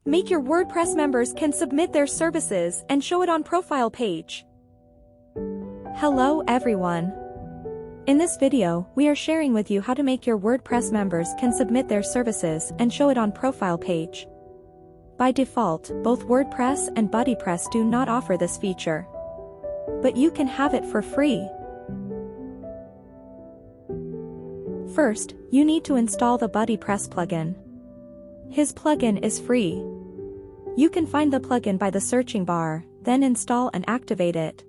Make Your WordPress Members Can submit their services and show it on profile page. Hello everyone. In this video, we are sharing with you how to make your WordPress members can submit their services and show it on profile page. By default, both WordPress and BuddyPress do not offer this feature. But you can have it for free. First, you need to install the BuddyPress plugin. His plugin is free. You can find the plugin by the searching bar, then install and activate it.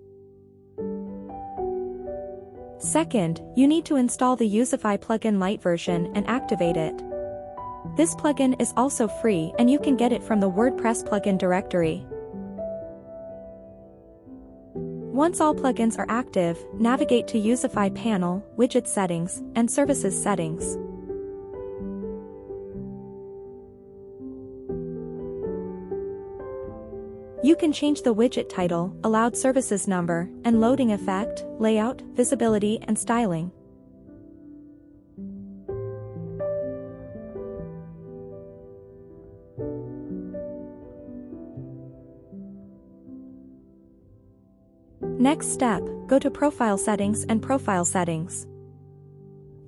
Second, you need to install the Youzify plugin Lite version and activate it. This plugin is also free and you can get it from the WordPress plugin directory. Once all plugins are active, navigate to Youzify panel, Widget settings, and Services settings. You can change the widget title, allowed services number, and loading effect, layout, visibility and styling. Next step, go to Profile Settings and Profile Settings.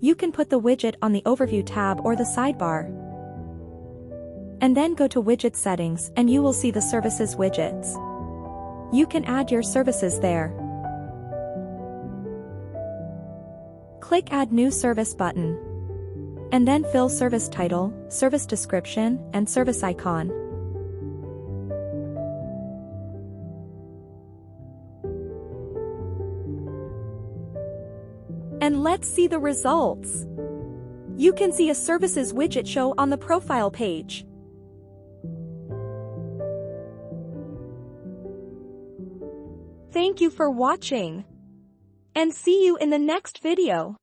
You can put the widget on the Overview tab or the Sidebar. And then go to Widget Settings and you will see the Services widgets. You can add your services there. Click Add New Service button. And then fill service title, service description, and service icon. And let's see the results. You can see a Services widget show on the profile page. Thank you for watching. And see you in the next video.